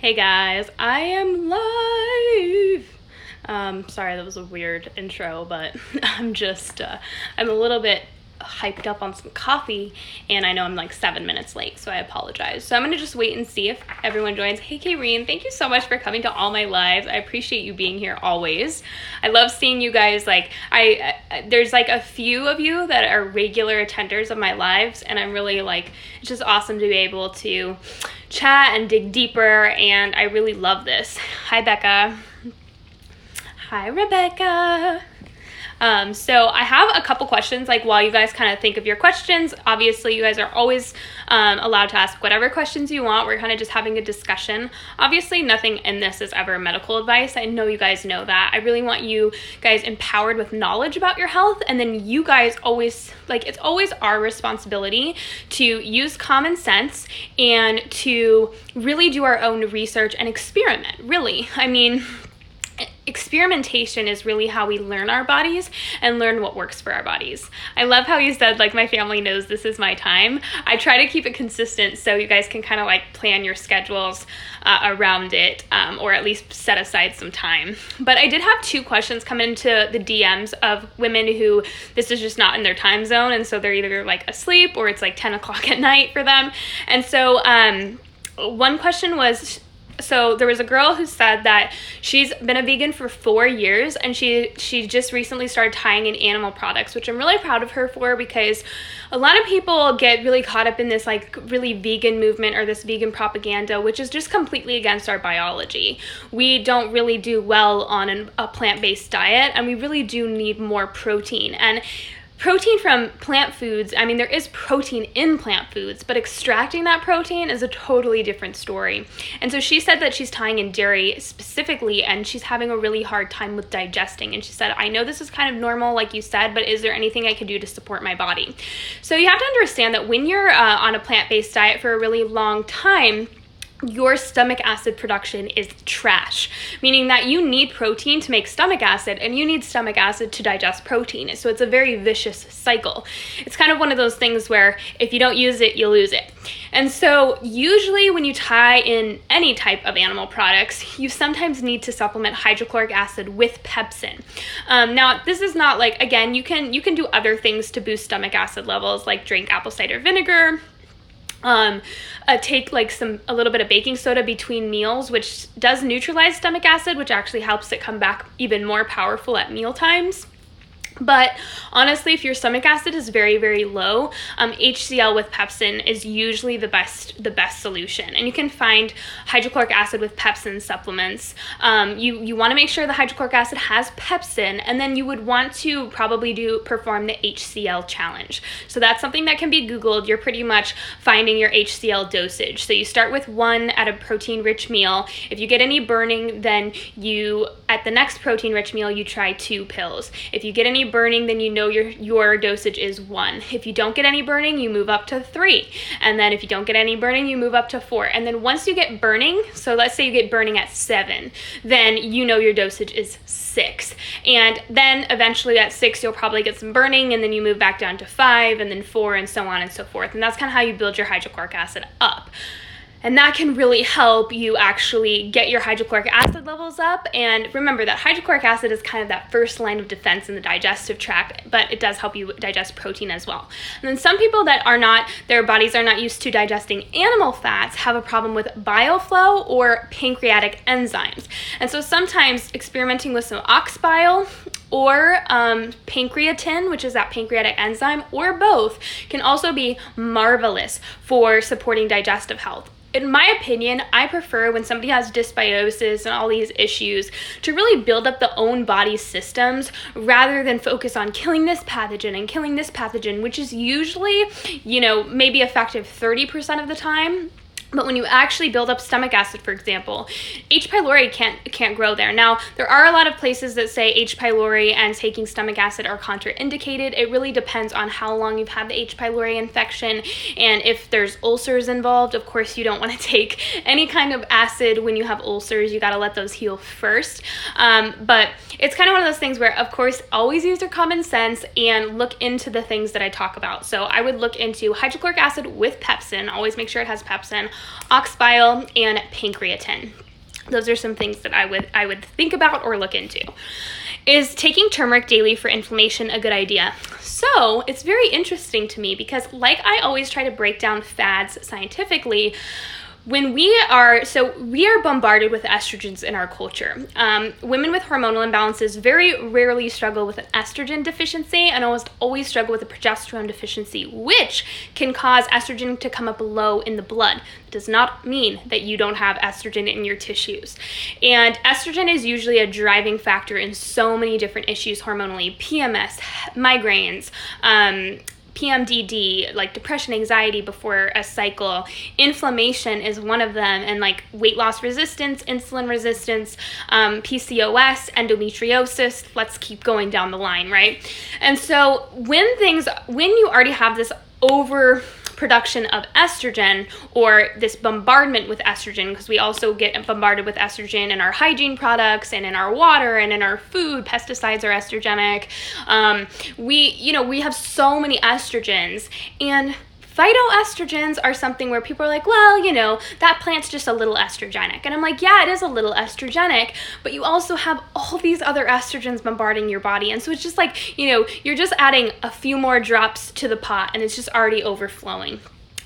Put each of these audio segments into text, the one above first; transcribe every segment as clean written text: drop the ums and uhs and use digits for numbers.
Hey guys, I am live. Sorry, that was a weird intro, but I'm a little bit hyped up on some coffee, and I know I'm like 7 minutes late, so I apologize. So I'm gonna just wait and see if everyone joins. Hey Kayreen, thank you so much for coming to all my lives. I appreciate you being here always. I love seeing you guys. There's like a few of you that are regular attenders of my lives, and I'm really it's just awesome to be able to chat and dig deeper, and I really love this. Hi Becca. Hi Rebecca. So I have a couple questions, while you guys kind of think of your questions. Obviously, you guys are always allowed to ask whatever questions you want. We're kind of just having a discussion. Obviously, nothing in this is ever medical advice. I know you guys know that. I really want you guys empowered with knowledge about your health, and then you guys always, it's always our responsibility to use common sense and to really do our own research and experiment, really. I mean, experimentation is really how we learn our bodies and learn what works for our bodies. I love how you said, my family knows this is my time. I try to keep it consistent so you guys can kind of plan your schedules around it, or at least set aside some time. But I did have two questions come into the DMs of women who this is just not in their time zone, and so they're either asleep or it's 10 o'clock at night for them. And so one question was, so there was a girl who said that she's been a vegan for 4 years, and she just recently started tying in animal products, which I'm really proud of her for, because a lot of people get really caught up in this really vegan movement or this vegan propaganda, which is just completely against our biology. We don't really do well on a plant-based diet, and we really do need more protein. And protein from plant foods, I mean, there is protein in plant foods, but extracting that protein is a totally different story. And so she said that she's tying in dairy specifically, and she's having a really hard time with digesting. And she said, I know this is kind of normal, like you said, but is there anything I could do to support my body? So you have to understand that when you're on a plant-based diet for a really long time, your stomach acid production is trash, meaning that you need protein to make stomach acid, and you need stomach acid to digest protein. So it's a very vicious cycle. It's kind of one of those things where if you don't use it, you lose it. And so usually when you tie in any type of animal products, you sometimes need to supplement hydrochloric acid with pepsin. Now, this is not again, you can do other things to boost stomach acid levels, like drink apple cider vinegar, take a little bit of baking soda between meals, which does neutralize stomach acid, which actually helps it come back even more powerful at meal times. But honestly, if your stomach acid is very, very low, HCl with pepsin is usually the best solution. And you can find hydrochloric acid with pepsin supplements. You want to make sure the hydrochloric acid has pepsin, and then you would want to probably perform the HCl challenge. So that's something that can be Googled. You're pretty much finding your HCl dosage. So you start with 1 at a protein-rich meal. If you get any burning, then at the next protein-rich meal, you try 2 pills. If you get any burning, then you know your dosage is 1. If you don't get any burning, you move up to 3. And then if you don't get any burning, you move up to 4. And then once you get burning, so let's say you get burning at 7, then you know your dosage is 6. And then eventually at 6, you'll probably get some burning, and then you move back down to 5, and then 4, and so on and so forth. And that's kind of how you build your hydrochloric acid up. And that can really help you actually get your hydrochloric acid levels up. And remember that hydrochloric acid is kind of that first line of defense in the digestive tract, but it does help you digest protein as well. And then some people that their bodies are not used to digesting animal fats have a problem with bioflow or pancreatic enzymes. And so sometimes experimenting with some ox bile or pancreatin, which is that pancreatic enzyme, or both, can also be marvelous for supporting digestive health. In my opinion, I prefer when somebody has dysbiosis and all these issues to really build up the own body systems rather than focus on killing this pathogen and killing this pathogen, which is usually, maybe effective 30% of the time. But when you actually build up stomach acid, for example, H. pylori can't grow there. Now, there are a lot of places that say H. pylori and taking stomach acid are contraindicated. It really depends on how long you've had the H. pylori infection, and if there's ulcers involved. Of course, you don't want to take any kind of acid when you have ulcers. You got to let those heal first. But it's kind of one of those things where, of course, always use your common sense and look into the things that I talk about. So I would look into hydrochloric acid with pepsin. Always make sure it has pepsin. ox bile, and pancreatin. Those are some things that I would think about or look into. Is taking turmeric daily for inflammation a good idea? So it's very interesting to me because, like I always try to break down fads scientifically, when we are bombarded with estrogens in our culture. Women with hormonal imbalances very rarely struggle with an estrogen deficiency and almost always struggle with a progesterone deficiency, which can cause estrogen to come up low in the blood. It does not mean that you don't have estrogen in your tissues. And estrogen is usually a driving factor in so many different issues hormonally: PMS, migraines, PMDD, like depression, anxiety before a cycle. Inflammation is one of them, and like weight loss resistance, insulin resistance, PCOS, endometriosis. Let's keep going down the line, right? And so when you already have this overproduction of estrogen, or this bombardment with estrogen, because we also get bombarded with estrogen in our hygiene products and in our water and in our food. Pesticides are estrogenic. We have so many estrogens, and phytoestrogens are something where people are like, well, that plant's just a little estrogenic. And I'm like, yeah, it is a little estrogenic, but you also have all these other estrogens bombarding your body. And so it's just like, you're just adding a few more drops to the pot and it's just already overflowing.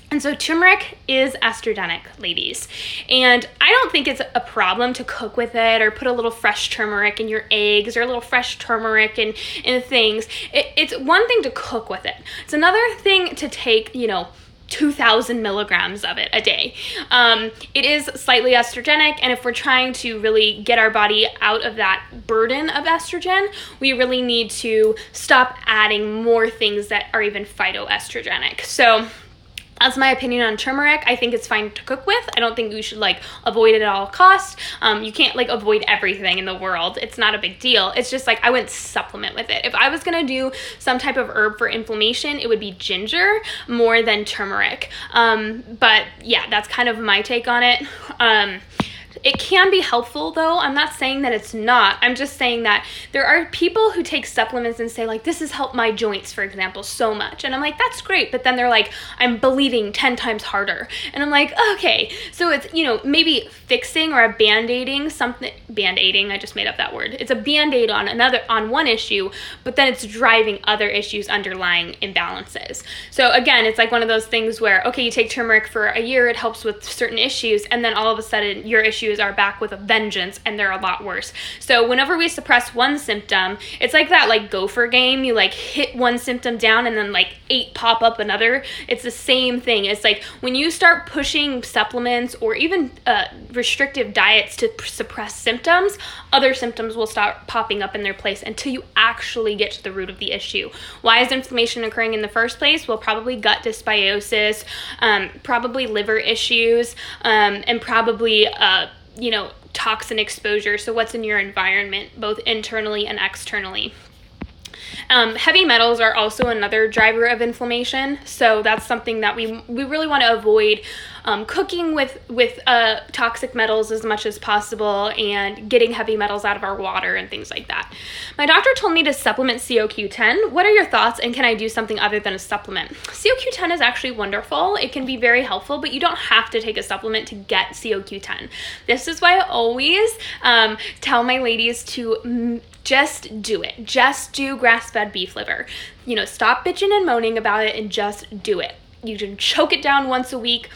And so turmeric is estrogenic, ladies. And I don't think it's a problem to cook with it or put a little fresh turmeric in your eggs or a little fresh turmeric in things. It's one thing to cook with it. It's another thing to take, 2,000 milligrams of it a day. It is slightly estrogenic, and if we're trying to really get our body out of that burden of estrogen, we really need to stop adding more things that are even phytoestrogenic. So that's my opinion on turmeric. I think it's fine to cook with. I don't think you should avoid it at all costs. You can't avoid everything in the world. It's not a big deal. It's just I wouldn't supplement with it. If I was gonna do some type of herb for inflammation, it would be ginger more than turmeric. But yeah, that's kind of my take on it. It can be helpful though. I'm not saying that it's not. I'm just saying that there are people who take supplements and say this has helped my joints, for example, so much. And I'm like, that's great. But then they're like, I'm bleeding 10 times harder. And I'm like, okay. So it's, maybe fixing or a band-aiding something. Band-aiding, I just made up that word. It's a band-aid on one issue, but then it's driving other issues, underlying imbalances. So again, it's one of those things where, okay, you take turmeric for a year, it helps with certain issues, and then all of a sudden your issues are back with a vengeance and they're a lot worse. So whenever we suppress one symptom, it's like that gopher game. You hit one symptom down and then 8 pop up another. It's the same thing. It's when you start pushing supplements or even restrictive diets to suppress symptoms, other symptoms will start popping up in their place until you actually get to the root of the issue. Why is inflammation occurring in the first place? Well, probably gut dysbiosis, probably liver issues, and probably toxin exposure. So what's in your environment, both internally and externally. Heavy metals are also another driver of inflammation. So that's something that we really want to avoid. Cooking with toxic metals as much as possible and getting heavy metals out of our water and things like that. My doctor told me to supplement CoQ10. What are your thoughts, and can I do something other than a supplement? CoQ10 is actually wonderful. It can be very helpful, but you don't have to take a supplement to get CoQ10. This is why I always tell my ladies to just do it. Just do grass-fed beef liver. Stop bitching and moaning about it and just do it. You can choke it down once a week,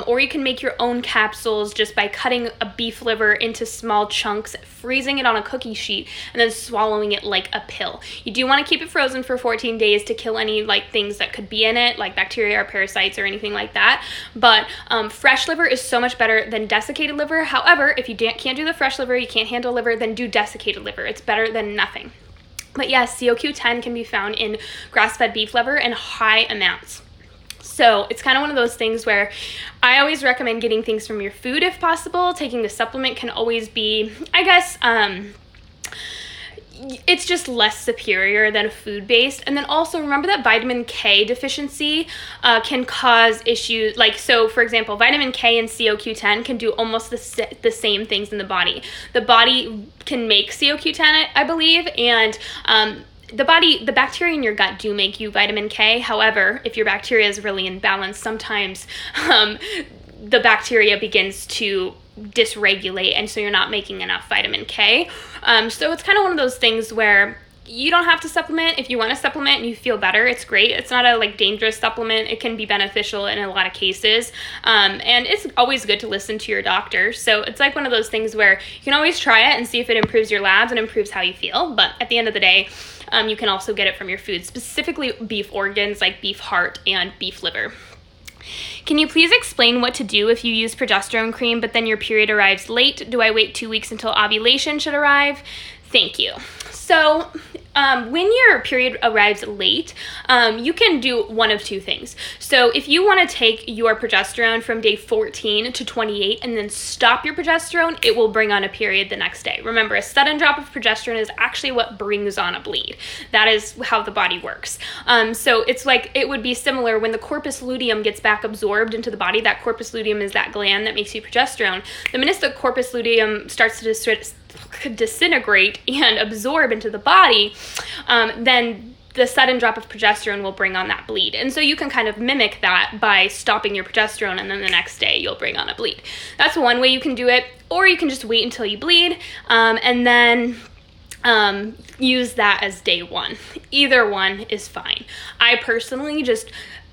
or you can make your own capsules just by cutting a beef liver into small chunks, freezing it on a cookie sheet, and then swallowing it like a pill. You do want to keep it frozen for 14 days to kill any things that could be in it, like bacteria or parasites or anything like that. But fresh liver is so much better than desiccated liver. However, if you can't do the fresh liver, you can't handle liver, then do desiccated liver. It's better than nothing. But yes, CoQ10 can be found in grass-fed beef liver in high amounts. So it's kind of one of those things where I always recommend getting things from your food if possible. Taking the supplement can always be, I guess, it's just less superior than food-based. And then also remember that vitamin K deficiency can cause issues. So for example, vitamin K and CoQ10 can do almost the same things in the body. The body can make CoQ10, I believe, and the bacteria in your gut do make you vitamin K. However, if your bacteria is really imbalanced, sometimes the bacteria begins to dysregulate, and so you're not making enough vitamin K. So it's kind of one of those things where you don't have to supplement. If you want to supplement and you feel better, it's great. It's not a dangerous supplement. It can be beneficial in a lot of cases. And it's always good to listen to your doctor. So it's one of those things where you can always try it and see if it improves your labs and improves how you feel. But at the end of the day, you can also get it from your food, specifically beef organs like beef heart and beef liver. Can you please explain what to do if you use progesterone cream, but then your period arrives late? Do I wait 2 weeks until ovulation should arrive? Thank you. So when your period arrives late, you can do one of two things. So if you want to take your progesterone from day 14 to 28 and then stop your progesterone, it will bring on a period the next day. Remember, a sudden drop of progesterone is actually what brings on a bleed. That is how the body works. So it's it would be similar when the corpus luteum gets back absorbed into the body. That corpus luteum is that gland that makes you progesterone. The minute the corpus luteum starts to disintegrate and absorb into the body, then the sudden drop of progesterone will bring on that bleed. And so you can kind of mimic that by stopping your progesterone, and then the next day you'll bring on a bleed. That's one way you can do it, or you can just wait until you bleed and then use that as day one. Either one is fine.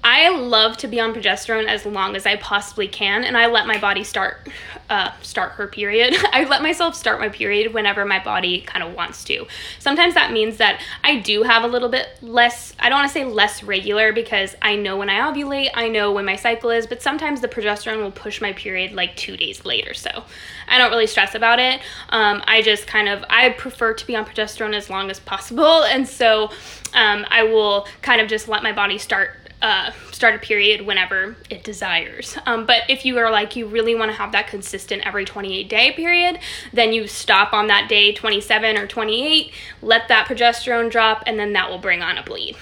I love to be on progesterone as long as I possibly can, and I let my body start her period. I let myself start my period whenever my body kind of wants to. Sometimes that means that I do have a little bit less, I don't want to say less regular, because I know when I ovulate, I know when my cycle is, but sometimes the progesterone will push my period 2 days later, so I don't really stress about it. I prefer to be on progesterone as long as possible, and so I will kind of just let my body start a period whenever it desires. But if you are you really want to have that consistent every 28-day period, then you stop on that day 27 or 28, let that progesterone drop, and then that will bring on a bleed.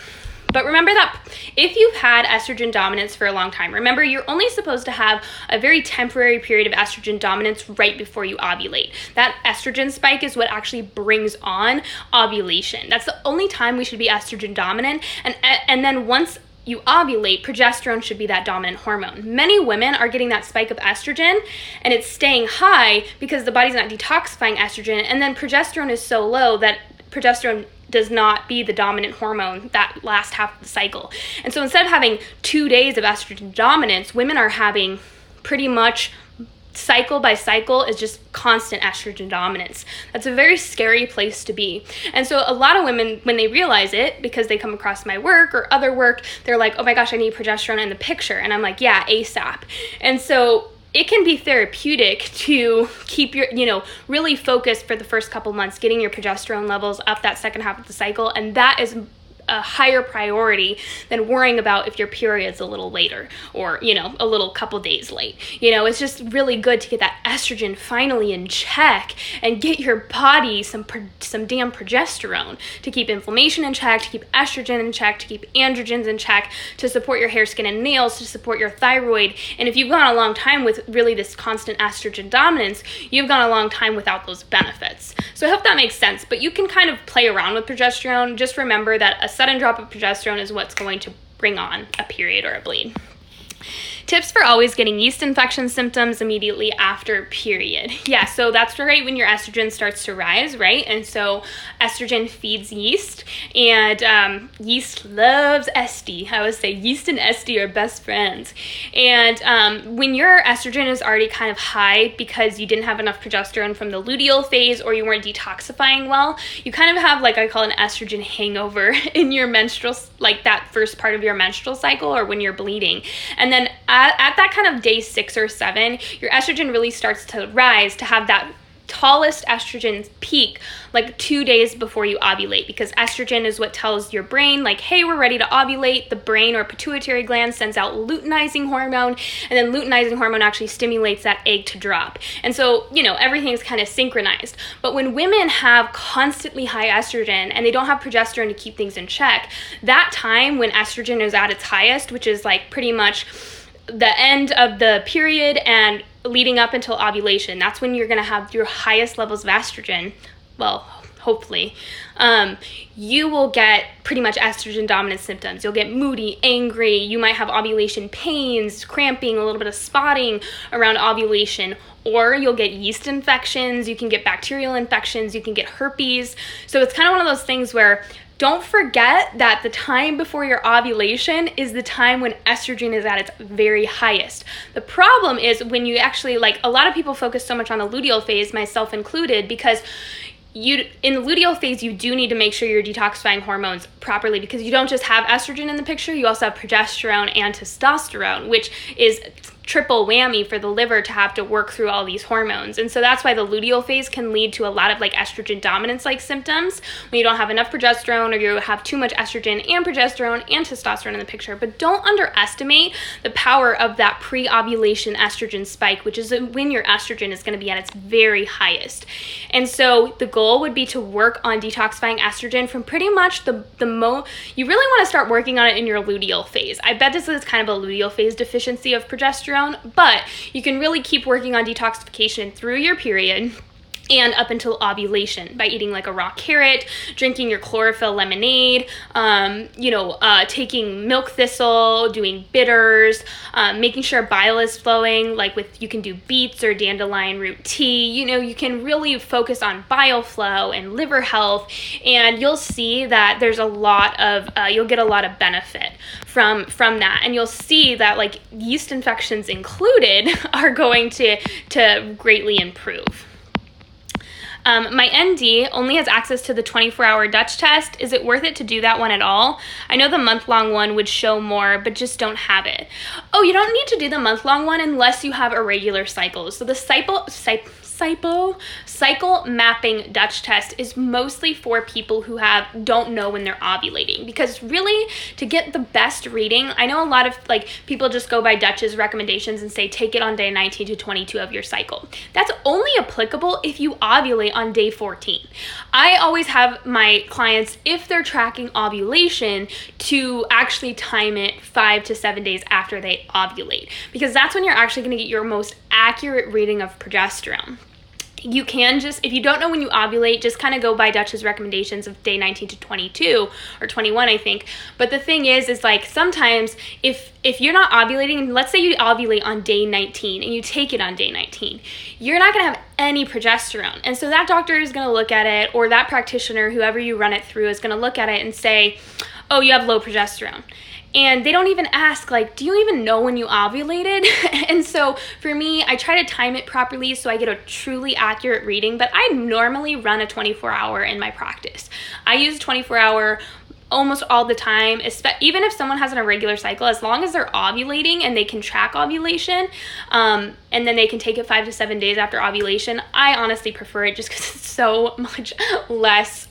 But remember that if you've had estrogen dominance for a long time, remember you're only supposed to have a very temporary period of estrogen dominance right before you ovulate. That estrogen spike is what actually brings on ovulation. That's the only time we should be estrogen dominant. And then once you ovulate, progesterone should be that dominant hormone. Many women are getting that spike of estrogen and it's staying high because the body's not detoxifying estrogen, and then progesterone is so low that progesterone does not be the dominant hormone that last half of the cycle. And so instead of having 2 days of estrogen dominance, women are having pretty much cycle by cycle is just constant estrogen dominance. That's a very scary place to be. And so a lot of women, when they realize it, because they come across my work or other work, they're like, oh my gosh, I need progesterone in the picture. And I'm like, yeah, ASAP. And so it can be therapeutic to keep your, really focused for the first couple months, getting your progesterone levels up that second half of the cycle. And that is a higher priority than worrying about if your period's a little later or, a little couple days late. It's just really good to get that estrogen finally in check and get your body some damn progesterone to keep inflammation in check, to keep estrogen in check, to keep androgens in check, to support your hair, skin, and nails, to support your thyroid. And if you've gone a long time with really this constant estrogen dominance, you've gone a long time without those benefits. So I hope that makes sense, but you can kind of play around with progesterone. Just remember that a sudden drop of progesterone is what's going to bring on a period or a bleed. Tips for always getting yeast infection symptoms immediately after period. Yeah, so that's right when your estrogen starts to rise, right? And so estrogen feeds yeast, and yeast loves Esty. I always say yeast and Esty are best friends. And when your estrogen is already kind of high because you didn't have enough progesterone from the luteal phase or you weren't detoxifying well, you kind of have I call an estrogen hangover in your menstrual, that first part of your menstrual cycle or when you're bleeding. And then at that kind of day 6 or 7, your estrogen really starts to rise to have that tallest estrogen peak 2 days before you ovulate, because estrogen is what tells your brain hey, we're ready to ovulate. The brain or pituitary gland sends out luteinizing hormone, and then luteinizing hormone actually stimulates that egg to drop. And so everything's kind of synchronized. But when women have constantly high estrogen and they don't have progesterone to keep things in check, that time when estrogen is at its highest, which is pretty much the end of the period and leading up until ovulation, that's when you're going to have your highest levels of estrogen. Well, hopefully, you will get pretty much estrogen dominant symptoms. You'll get moody, angry, you might have ovulation pains, cramping, a little bit of spotting around ovulation, or you'll get yeast infections, you can get bacterial infections, you can get herpes. So it's kind of one of those things where don't forget that the time before your ovulation is the time when estrogen is at its very highest. The problem is when you actually, like, a lot of people focus so much on the luteal phase, myself included, because in the luteal phase, you do need to make sure you're detoxifying hormones properly, because you don't just have estrogen in the picture, you also have progesterone and testosterone, which is triple whammy for the liver to have to work through all these hormones. And so that's why the luteal phase can lead to a lot of like estrogen dominance like symptoms when you don't have enough progesterone, or you have too much estrogen and progesterone and testosterone in the picture. But don't underestimate the power of that pre-ovulation estrogen spike, which is when your estrogen is going to be at its very highest. And so the goal would be to work on detoxifying estrogen from pretty much you really want to start working on it in your luteal phase. I bet this is kind of a luteal phase deficiency of progesterone, but you can really keep working on detoxification through your period and up until ovulation by eating like a raw carrot, drinking your chlorophyll lemonade, taking milk thistle, doing bitters, making sure bile is flowing, you can do beets or dandelion root tea. You can really focus on bile flow and liver health, and you'll see that there's you'll get a lot of benefit from that. And you'll see that like yeast infections included are going to greatly improve. My ND only has access to the 24-hour Dutch test. Is it worth it to do that one at all? I know the month-long one would show more, but just don't have it. Oh, you don't need to do the month-long one unless you have irregular cycles. So the cycle mapping Dutch test is mostly for people who don't know when they're ovulating, because really to get the best reading, I know a lot of people just go by Dutch's recommendations and say take it on day 19 to 22 of your cycle. That's only applicable if you ovulate on day 14. I always have my clients, if they're tracking ovulation, to actually time it 5 to 7 days after they ovulate, because that's when you're actually going to get your most accurate reading of progesterone. You can just, if you don't know when you ovulate, just kind of go by Dutch's recommendations of day 19 to 22 or 21, I think. But the thing is sometimes if you're not ovulating, and let's say you ovulate on day 19 and you take it on day 19, you're not going to have any progesterone. And so that doctor is going to look at it, or that practitioner, whoever you run it through, is going to look at it and say, oh, you have low progesterone. And they don't even ask, do you even know when you ovulated? And so for me, I try to time it properly so I get a truly accurate reading, but I normally run a 24-hour in my practice. I use 24-hour almost all the time, even if someone has an irregular cycle, as long as they're ovulating and they can track ovulation, and then they can take it 5 to 7 days after ovulation. I honestly prefer it just because it's so much less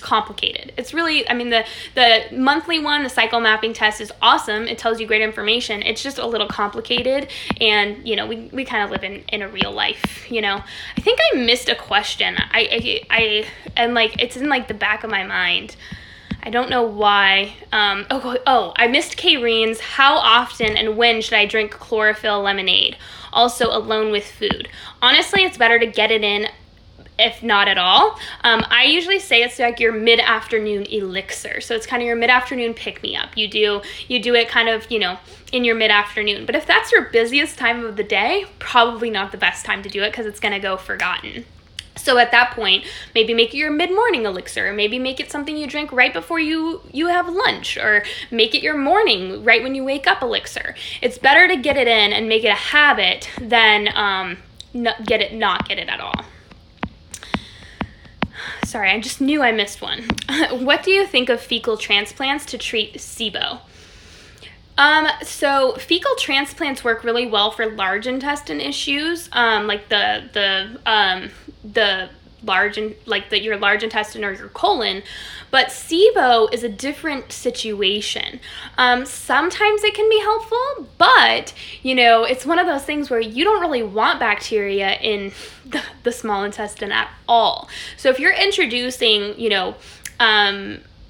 complicated. It's really, the monthly one, the cycle mapping test, is awesome. It tells you great information. It's just a little complicated, and we kind of live in a real life. I think I missed a question. It's in the back of my mind. I don't know why. I missed Kayreen's. How often and when should I drink chlorophyll lemonade? Also alone with food. Honestly, it's better to get it in, if not at all. I usually say it's like your mid-afternoon elixir. So it's kind of your mid-afternoon pick-me-up. You do it kind of, in your mid-afternoon. But if that's your busiest time of the day, probably not the best time to do it, because it's going to go forgotten. So at that point, maybe make it your mid-morning elixir, or maybe make it something you drink right before you have lunch, or make it your morning, right when you wake up elixir. It's better to get it in and make it a habit than not get it at all. Sorry, I just knew I missed one. What do you think of fecal transplants to treat SIBO? So fecal transplants work really well for large intestine issues, like your large intestine or your colon. But SIBO is a different situation. Sometimes it can be helpful, but it's one of those things where you don't really want bacteria in the small intestine at all. So if you're introducing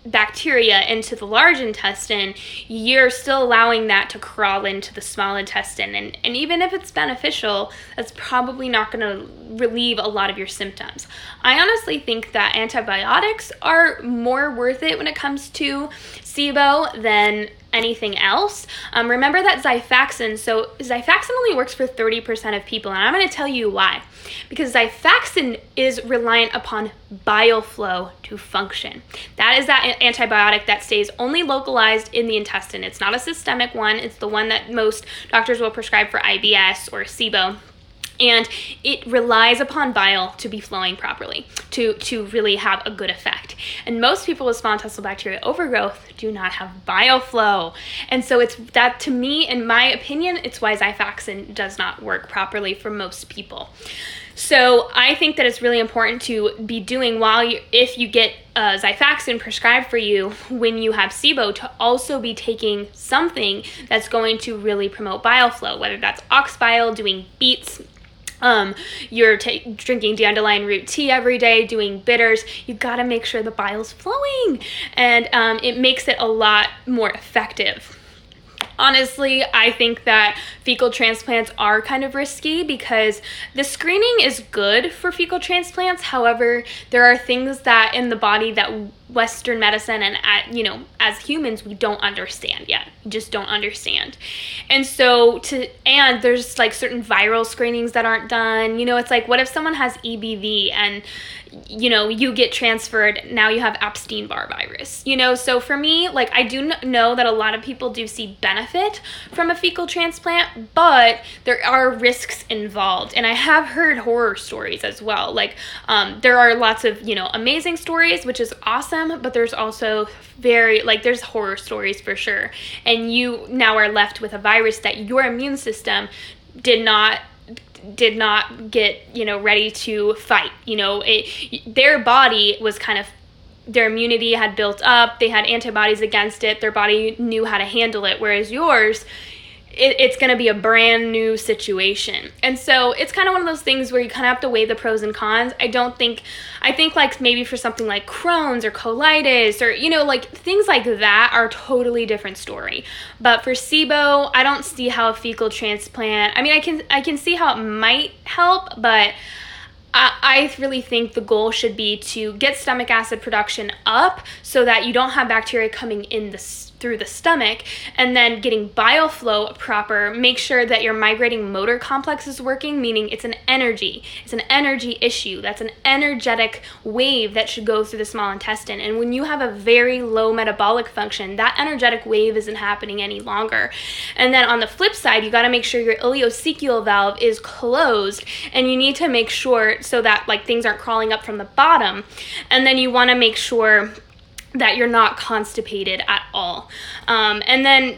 bacteria into the large intestine, you're still allowing that to crawl into the small intestine. And even if it's beneficial, that's probably not going to relieve a lot of your symptoms. I honestly think that antibiotics are more worth it when it comes to SIBO than anything else. Remember that Xifaxan, so Xifaxan only works for 30% of people, and I'm going to tell you why. Because Xifaxan is reliant upon bile flow to function. That is that antibiotic that stays only localized in the intestine. It's not a systemic one. It's the one that most doctors will prescribe for IBS or SIBO. And it relies upon bile to be flowing properly, to really have a good effect. And most people with small intestinal bacterial overgrowth do not have bile flow. And so it's that, to me, in my opinion, it's why Xifaxan does not work properly for most people. So I think that it's really important to be doing if you get Xifaxan prescribed for you when you have SIBO, to also be taking something that's going to really promote bile flow, whether that's ox bile, doing beets, you're drinking dandelion root tea every day, doing bitters. You got to make sure the bile's flowing, and it makes it a lot more effective. Honestly, I think that fecal transplants are kind of risky because the screening is good for fecal transplants. However, there are things that in the body that Western medicine and as humans, we don't understand yet. We just don't understand. And so there's like certain viral screenings that aren't done. It's like, what if someone has EBV and you get transferred, now you have Epstein-Barr virus, So for me, like, I do know that a lot of people do see benefit from a fecal transplant, but there are risks involved. And I have heard horror stories as well. Like, there are lots of, amazing stories, which is awesome, but there's also there's horror stories for sure. And you now are left with a virus that your immune system did not get ready to fight. Their body was their immunity had built up, they had antibodies against it, their body knew how to handle it, whereas yours, it's going to be a brand new situation. And so it's kind of one of those things where you kind of have to weigh the pros and cons. I think like maybe for something like Crohn's or colitis or, like things like that are a totally different story. But for SIBO, I don't see how a fecal transplant, I can see how it might help, but I really think the goal should be to get stomach acid production up so that you don't have bacteria coming in through the stomach, and then getting bile flow proper. Make sure that your migrating motor complex is working, meaning it's an energy issue. That's an energetic wave that should go through the small intestine. And when you have a very low metabolic function, that energetic wave isn't happening any longer. And then on the flip side, you got to make sure your ileocecal valve is closed, and you need to make sure so that like things aren't crawling up from the bottom. And then you want to make sure that you're not constipated at all. And then,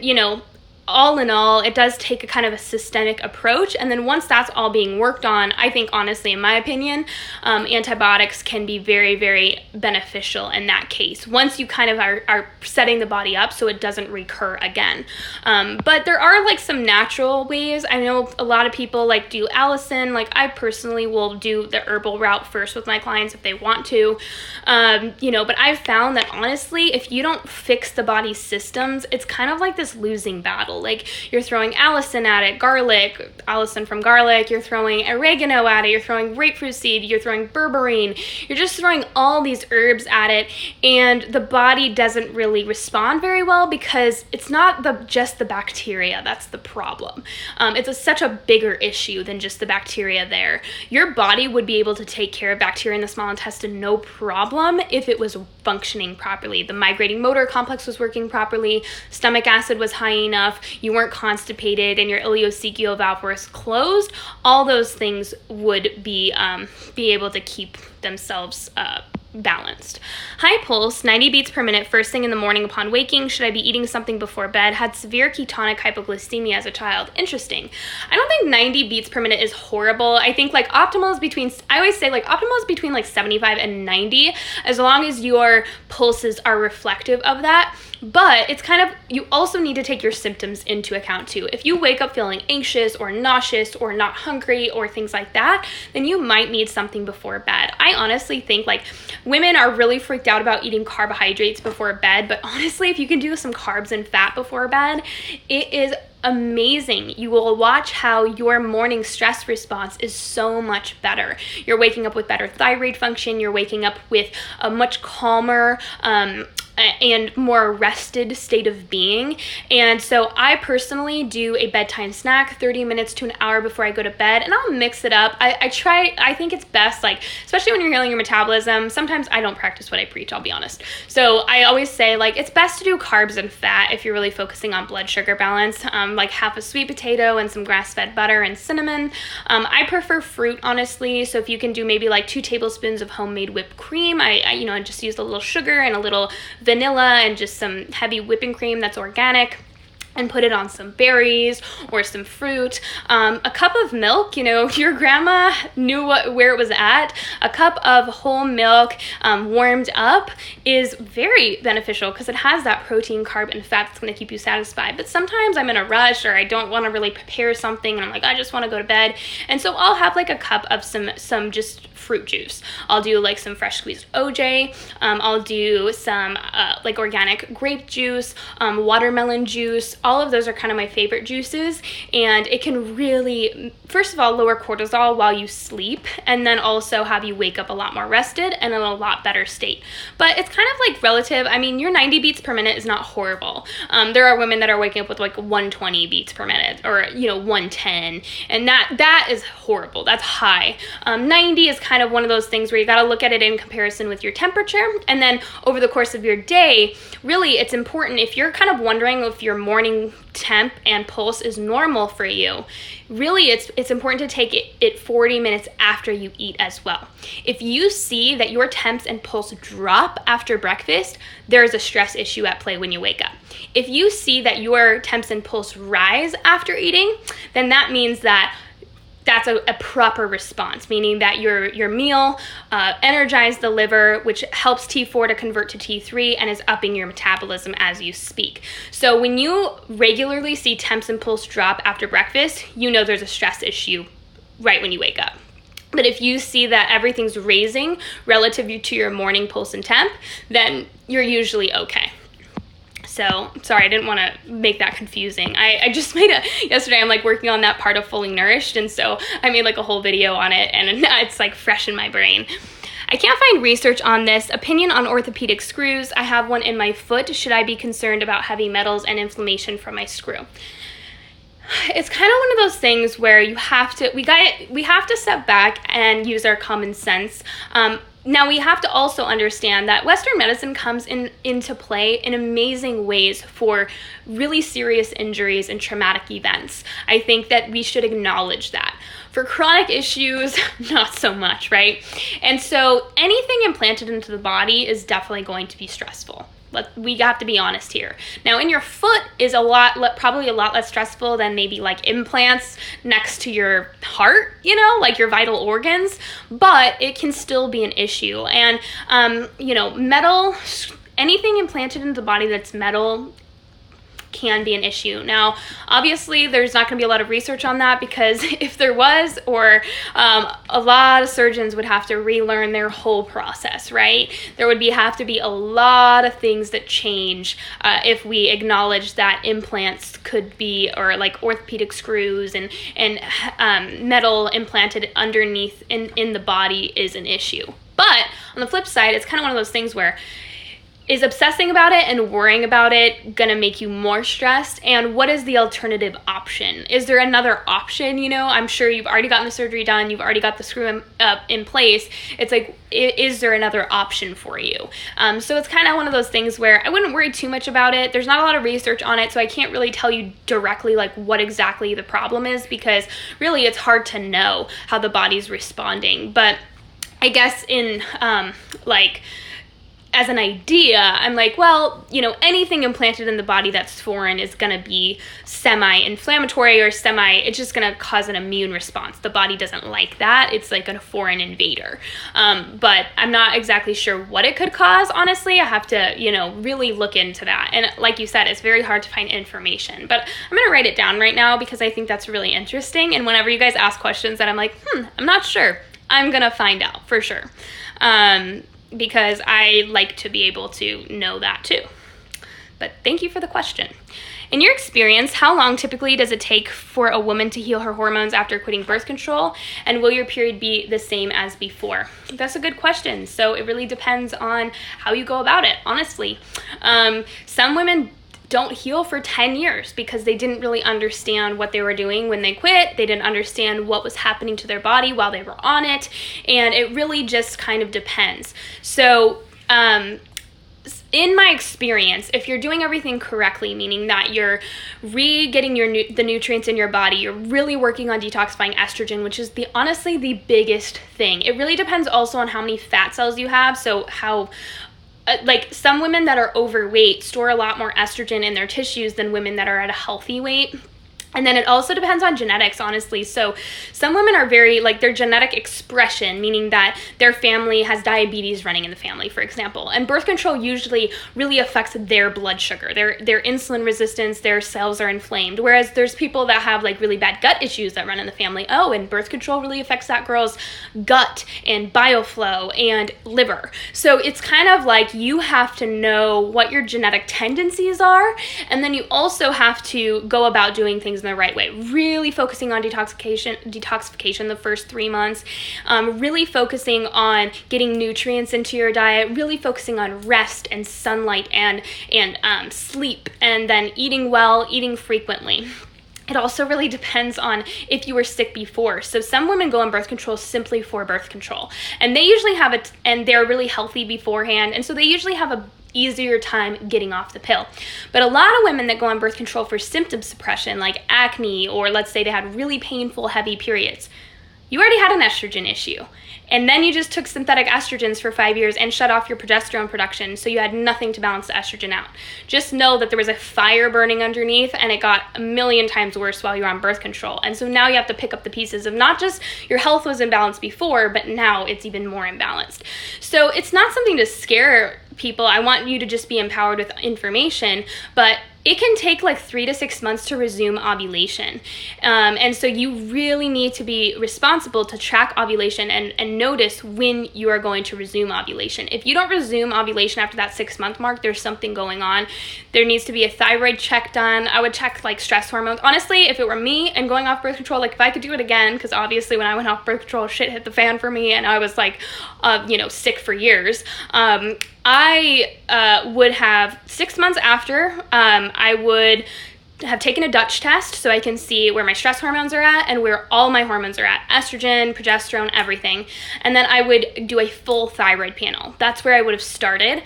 all in all, it does take a kind of a systemic approach. And then once that's all being worked on, I think honestly, in my opinion, antibiotics can be very, very beneficial in that case. Once you kind of are setting the body up so it doesn't recur again. But there are like some natural ways. I know a lot of people like do allicin. Like I personally will do the herbal route first with my clients if they want to. But I've found that honestly, if you don't fix the body's systems, it's kind of like this losing battle. Like you're throwing allicin at it, allicin from garlic, you're throwing oregano at it, you're throwing grapefruit seed, you're throwing berberine, you're just throwing all these herbs at it, and the body doesn't really respond very well because it's not just the bacteria that's the problem. It's such a bigger issue than just the bacteria there. Your body would be able to take care of bacteria in the small intestine no problem if it was functioning properly. The migrating motor complex was working properly, stomach acid was high enough, you weren't constipated, and your ileocecal valve was closed. All those things would be able to keep themselves balanced. High pulse, 90 beats per minute, first thing in the morning upon waking. Should I be eating something before bed? Had severe ketonic hypoglycemia as a child. Interesting. I don't think 90 beats per minute is horrible. I think like optimal is between 75 and 90, as long as your pulses are reflective of that. But it's kind of, you also need to take your symptoms into account too. If you wake up feeling anxious or nauseous or not hungry or things like that, then you might need something before bed. I honestly think like women are really freaked out about eating carbohydrates before bed, but honestly, if you can do some carbs and fat before bed, it is amazing. You will watch how your morning stress response is so much better. You're waking up with better thyroid function. You're waking up with a much calmer, and more rested state of being. And so I personally do a bedtime snack 30 minutes to an hour before I go to bed, and I'll mix it up. I think it's best, like, especially when you're healing your metabolism, sometimes I don't practice what I preach, I'll be honest. So I always say, like, it's best to do carbs and fat if you're really focusing on blood sugar balance, like half a sweet potato and some grass-fed butter and cinnamon. I prefer fruit, honestly, so if you can do maybe like 2 tablespoons of homemade whipped cream, I just use a little sugar and a little vanilla and just some heavy whipping cream that's organic, and put it on some berries or some fruit. A cup of milk, your grandma knew where it was at. A cup of whole milk warmed up is very beneficial because it has that protein, carb, and fat that's going to keep you satisfied. But sometimes I'm in a rush or I don't want to really prepare something and I'm like, I just want to go to bed. And so I'll have like a cup of some just fruit juice. I'll do like some fresh squeezed OJ. I'll do some like organic grape juice, watermelon juice. All of those are kind of my favorite juices, and it can really, first of all, lower cortisol while you sleep, and then also have you wake up a lot more rested and in a lot better state. But it's kind of like relative. I mean, your 90 beats per minute is not horrible. There are women that are waking up with like 120 beats per minute or 110, and that is horrible. That's high. 90 is kind of one of those things where you got to look at it in comparison with your temperature, and then over the course of your day, really it's important, if you're kind of wondering if your morning temp and pulse is normal for you, really it's important to take it 40 minutes after you eat as well. If you see that your temps and pulse drop after breakfast, there's a stress issue at play when you wake up. If you see that your temps and pulse rise after eating, then that means that that's a proper response, meaning that your meal energized the liver, which helps T4 to convert to T3 and is upping your metabolism as you speak. So when you regularly see temps and pulse drop after breakfast, there's a stress issue right when you wake up. But if you see that everything's raising relative to your morning pulse and temp, then you're usually okay. So, sorry, I didn't want to make that confusing. I just made yesterday I'm like working on that part of Fully Nourished, and so I made like a whole video on it, and it's like fresh in my brain. I can't find research on this. Opinion on orthopedic screws. I have one in my foot. Should I be concerned about heavy metals and inflammation from my screw? It's kind of one of those things where we have to step back and use our common sense. Now, we have to also understand that Western medicine comes into play in amazing ways for really serious injuries and traumatic events. I think that we should acknowledge that. For chronic issues, not so much, right? And so anything implanted into the body is definitely going to be stressful. We have to be honest here. Now, in your foot is probably a lot less stressful than maybe like implants next to your heart, like your vital organs, but it can still be an issue. And, metal, anything implanted into the body that's metal can be an issue. Now, obviously, there's not going to be a lot of research on that, because if there was, a lot of surgeons would have to relearn their whole process, right? There would have to be a lot of things that change if we acknowledge that implants could be, or like orthopedic screws and metal implanted underneath in the body is an issue. But on the flip side, it's kind of one of those things where, is obsessing about it and worrying about it gonna make you more stressed? And what is the alternative option? Is there another option? I'm sure you've already gotten the surgery done, you've already got the screw in place. It's like, is there another option for you? So it's kind of one of those things where I wouldn't worry too much about it. There's not a lot of research on it, so I can't really tell you directly like what exactly the problem is, because really it's hard to know how the body's responding. But I guess in as an idea, I'm like, well, anything implanted in the body that's foreign is going to be semi-inflammatory or it's just going to cause an immune response. The body doesn't like that. It's like a foreign invader. But I'm not exactly sure what it could cause, honestly. I have to, really look into that. And like you said, it's very hard to find information. But I'm going to write it down right now because I think that's really interesting. And whenever you guys ask questions that I'm like, I'm not sure, I'm going to find out for sure. Because I like to be able to know that too. But thank you for the question. In your experience, how long typically does it take for a woman to heal her hormones after quitting birth control? And will your period be the same as before? That's a good question. So it really depends on how you go about it, honestly. Some women don't heal for 10 years because they didn't really understand what they were doing when they quit. They didn't understand what was happening to their body while they were on it. And it really just kind of depends. So, in my experience, if you're doing everything correctly, meaning that you're getting the nutrients in your body, you're really working on detoxifying estrogen, which is honestly the biggest thing. It really depends also on how many fat cells you have. So like some women that are overweight store a lot more estrogen in their tissues than women that are at a healthy weight. And then it also depends on genetics, honestly. So some women are very, like, their genetic expression, meaning that their family has diabetes running in the family, for example. And birth control usually really affects their blood sugar, their insulin resistance, their cells are inflamed. Whereas there's people that have, like, really bad gut issues that run in the family. Oh, and birth control really affects that girl's gut and bioflow and liver. So it's kind of like you have to know what your genetic tendencies are. And then you also have to go about doing things in the right way, really focusing on detoxification the first 3 months, really focusing on getting nutrients into your diet, really focusing on rest and sunlight and sleep, and then eating well, eating frequently. It also really depends on if you were sick before. So some women go on birth control simply for birth control, and they usually have and they're really healthy beforehand, and so they usually have a easier time getting off the pill. But a lot of women that go on birth control for symptom suppression, like acne, or let's say they had really painful, heavy periods, you already had an estrogen issue. And then you just took synthetic estrogens for 5 years and shut off your progesterone production, so you had nothing to balance the estrogen out. Just know that there was a fire burning underneath, and it got a million times worse while you were on birth control. And so now you have to pick up the pieces of not just your health was imbalanced before, but now it's even more imbalanced. So it's not something to scare people. I want you to just be empowered with information, but it can take like 3 to 6 months to resume ovulation. And so you really need to be responsible to track ovulation and notice when you are going to resume ovulation. If you don't resume ovulation after that 6-month mark, there's something going on. There needs to be a thyroid check done. I would check like stress hormones. Honestly, if it were me and going off birth control, like if I could do it again, because obviously when I went off birth control, shit hit the fan for me and I was like, sick for years. I would have 6 months after, I would have taken a Dutch test so I can see where my stress hormones are at and where all my hormones are at, estrogen, progesterone, everything. And then I would do a full thyroid panel. That's where I would have started.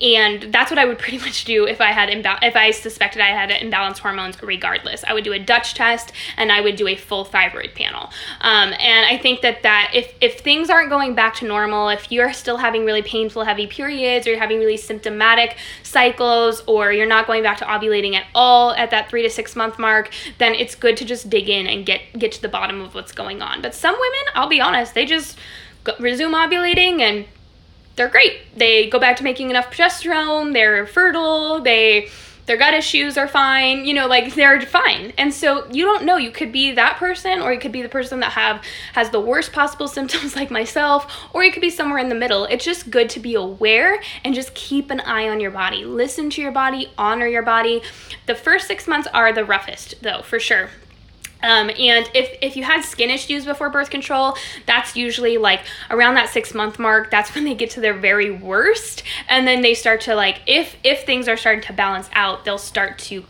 And that's what I would pretty much do if I suspected I had imbalanced hormones regardless. I would do a Dutch test and I would do a full thyroid panel. And I think that if things aren't going back to normal, if you're still having really painful, heavy periods, or you're having really symptomatic cycles, or you're not going back to ovulating at all at that 3 to 6 month mark, then it's good to just dig in and get to the bottom of what's going on. But some women, I'll be honest, they just resume ovulating and they're great. They go back to making enough progesterone, they're fertile, their gut issues are fine, they're fine. And so you don't know, you could be that person, or you could be the person that has the worst possible symptoms like myself, or you could be somewhere in the middle. It's just good to be aware and just keep an eye on your body. Listen to your body, honor your body. The first 6 months are the roughest though, for sure. And if you had skin issues before birth control, that's usually like around that 6 month mark. That's when they get to their very worst. And then they start to if things are starting to balance out, they'll start to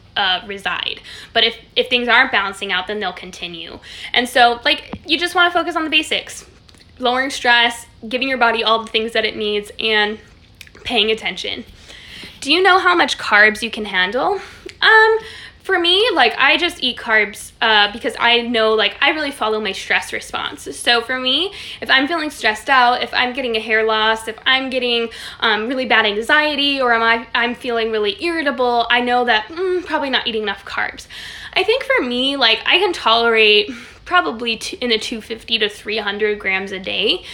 reside. But if things aren't balancing out, then they'll continue. And so you just want to focus on the basics, lowering stress, giving your body all the things that it needs, and paying attention. Do you know how much carbs you can handle? For me, like, I just eat carbs because I know, like, I really follow my stress response. So for me, if I'm feeling stressed out, if I'm getting a hair loss, if I'm getting really bad anxiety, or I'm feeling really irritable, I know that probably not eating enough carbs. I think for me, like, I can tolerate probably in the 250 to 300 grams a day.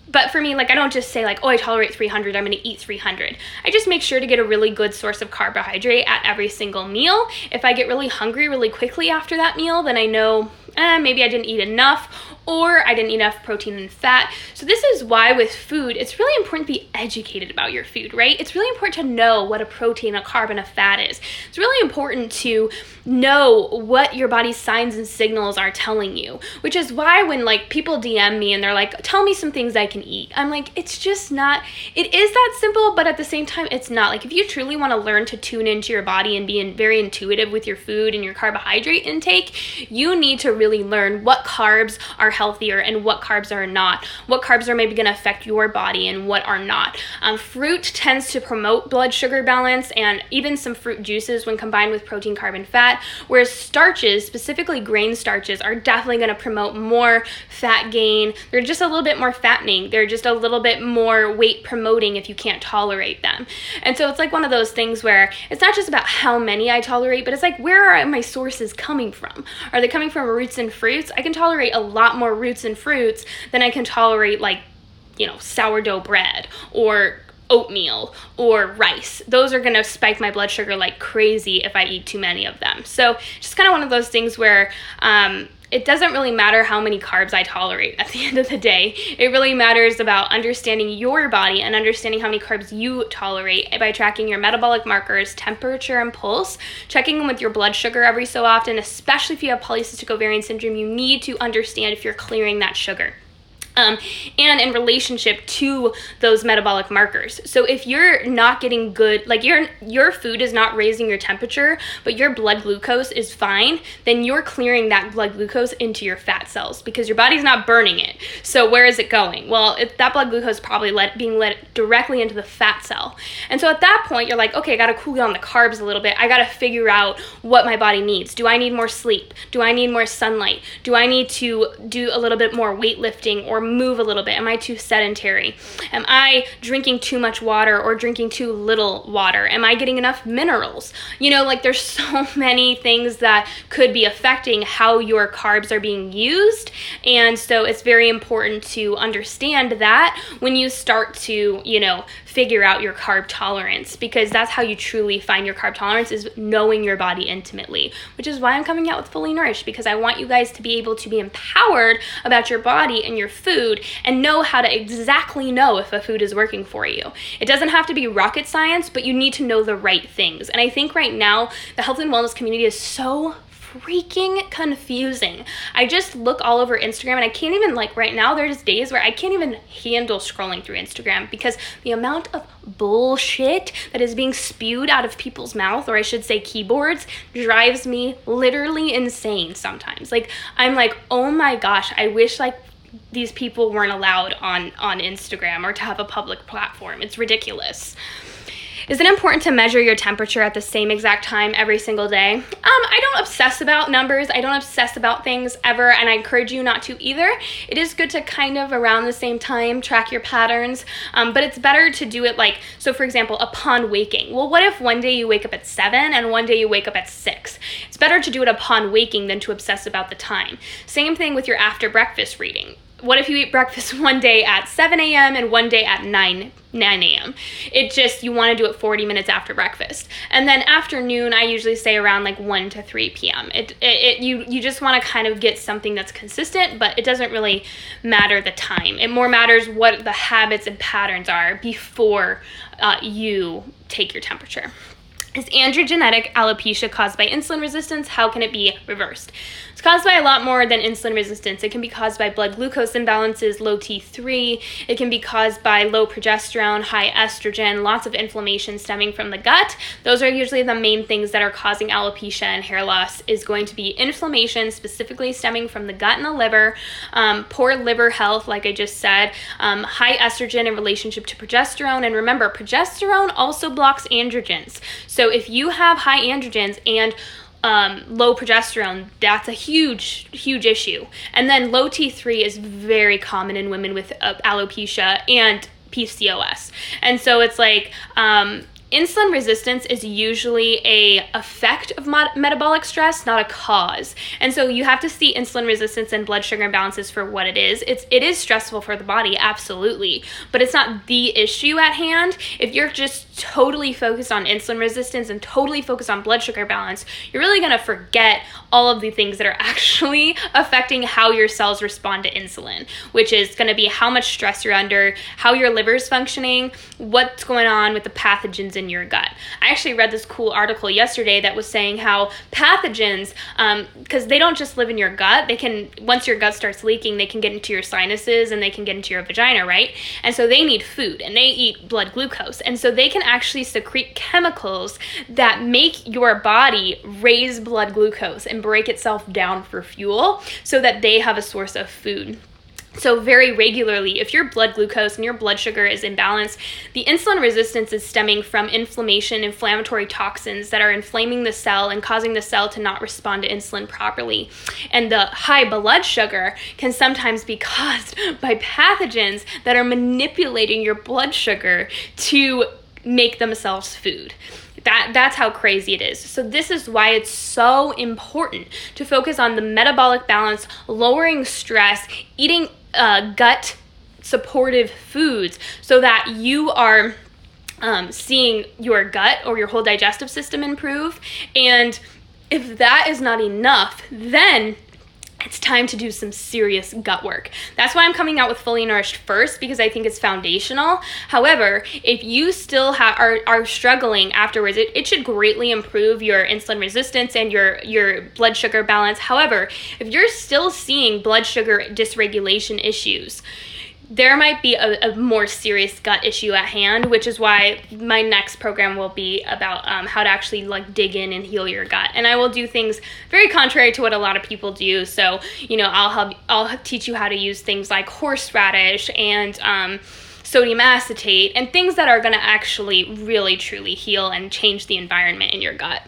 But for me, like, I don't just say like, oh, I tolerate 300, I'm gonna eat 300. I just make sure to get a really good source of carbohydrate at every single meal. If I get really hungry really quickly after that meal, then I know maybe I didn't eat enough, or I didn't eat enough protein and fat. So this is why with food, it's really important to be educated about your food, right? It's really important to know what a protein, a carb, and a fat is. It's really important to know what your body's signs and signals are telling you, which is why when like people DM me and they're like, tell me some things I can eat, I'm like, it's just not, it is that simple, but at the same time, it's not. Like, if you truly want to learn to tune into your body and be very intuitive with your food and your carbohydrate intake, you need to really learn what carbs are healthier and what carbs are not, what carbs are maybe going to affect your body and what are not. Fruit tends to promote blood sugar balance, and even some fruit juices when combined with protein, carb, and fat, whereas starches, specifically grain starches, are definitely going to promote more fat gain. They're just a little bit more fattening. They're just a little bit more weight promoting if you can't tolerate them. And so it's like one of those things where it's not just about how many I tolerate, but it's like, where are my sources coming from? Are they coming from roots and fruits? I can tolerate a lot more roots and fruits than I can tolerate, like, sourdough bread or oatmeal or rice. Those are going to spike my blood sugar like crazy if I eat too many of them. So just kind of one of those things where it doesn't really matter how many carbs I tolerate at the end of the day. It really matters about understanding your body and understanding how many carbs you tolerate by tracking your metabolic markers, temperature, and pulse, checking in with your blood sugar every so often, especially if you have polycystic ovarian syndrome. You need to understand if you're clearing that sugar. And in relationship to those metabolic markers. So if you're not getting good, like your food is not raising your temperature, but your blood glucose is fine, then you're clearing that blood glucose into your fat cells because your body's not burning it. So where is it going? Well, that blood glucose is probably being let directly into the fat cell. And so at that point, you're like, okay, I gotta cool down the carbs a little bit. I gotta figure out what my body needs. Do I need more sleep? Do I need more sunlight? Do I need to do a little bit more weightlifting or move a little bit? Am I too sedentary? Am I drinking too much water or drinking too little water? Am I getting enough minerals? Like, there's so many things that could be affecting how your carbs are being used. And so it's very important to understand that when you start to, figure out your carb tolerance, because that's how you truly find your carb tolerance, is knowing your body intimately, which is why I'm coming out with Fully Nourished, because I want you guys to be able to be empowered about your body and your food and know how to exactly know if a food is working for you. It doesn't have to be rocket science, but you need to know the right things. And I think right now the health and wellness community is so freaking confusing. I just look all over Instagram and I can't even, right now there's days where I can't even handle scrolling through Instagram because the amount of bullshit that is being spewed out of people's mouth, or I should say keyboards, drives me literally insane sometimes. I'm like, oh my gosh, I wish these people weren't allowed on Instagram or to have a public platform. It's ridiculous. Is it important to measure your temperature at the same exact time every single day? I don't obsess about numbers. I don't obsess about things ever, and I encourage you not to either. It is good to kind of around the same time track your patterns, but it's better to do it so for example, upon waking. Well, what if one day you wake up at 7 and one day you wake up at 6? It's better to do it upon waking than to obsess about the time. Same thing with your after breakfast reading. What if you eat breakfast one day at 7 a.m. and one day at 9 a.m.? You want to do it 40 minutes after breakfast. And then afternoon, I usually say around 1 to 3 p.m. You just want to kind of get something that's consistent, but it doesn't really matter the time. It more matters what the habits and patterns are before you take your temperature. Is androgenetic alopecia caused by insulin resistance? How can it be reversed? It's caused by a lot more than insulin resistance. It can be caused by blood glucose imbalances, low T3. It can be caused by low progesterone, high estrogen, lots of inflammation stemming from the gut. Those are usually the main things that are causing alopecia and hair loss, is going to be inflammation, specifically stemming from the gut and the liver, poor liver health, like I just said, high estrogen in relationship to progesterone. And remember, progesterone also blocks androgens. So so if you have high androgens and low progesterone, that's a huge issue. And then low T3 is very common in women with alopecia and PCOS. And so it's like insulin resistance is usually a effect of metabolic stress, not a cause. And so you have to see insulin resistance and blood sugar imbalances for what it is. It is stressful for the body, absolutely, but it's not the issue at hand. If you're just totally focused on insulin resistance and totally focused on blood sugar balance, you're really going to forget all of the things that are actually affecting how your cells respond to insulin, which is going to be how much stress you're under, how your liver's functioning, what's going on with the pathogens in your gut. I actually read this cool article yesterday that was saying how pathogens, because they don't just live in your gut, they can, once your gut starts leaking, they can get into your sinuses and they can get into your vagina, right? And so they need food and they eat blood glucose. And so they can actually secrete chemicals that make your body raise blood glucose and break itself down for fuel so that they have a source of food. So very regularly, if your blood glucose and your blood sugar is imbalanced, the insulin resistance is stemming from inflammation, inflammatory toxins that are inflaming the cell and causing the cell to not respond to insulin properly. And the high blood sugar can sometimes be caused by pathogens that are manipulating your blood sugar to make themselves food. That's how crazy it is. So this is why it's so important to focus on the metabolic balance, lowering stress, eating gut supportive foods so that you are seeing your gut or your whole digestive system improve. And if that is not enough, then it's time to do some serious gut work. That's why I'm coming out with Fully Nourished first, because I think it's foundational. However, if you still are struggling afterwards, it should greatly improve your insulin resistance and your blood sugar balance. However, if you're still seeing blood sugar dysregulation issues, there might be a more serious gut issue at hand, which is why my next program will be about how to actually like dig in and heal your gut. And I will do things very contrary to what a lot of people do. So, I'll teach you how to use things like horseradish and sodium acetate and things that are going to actually really truly heal and change the environment in your gut.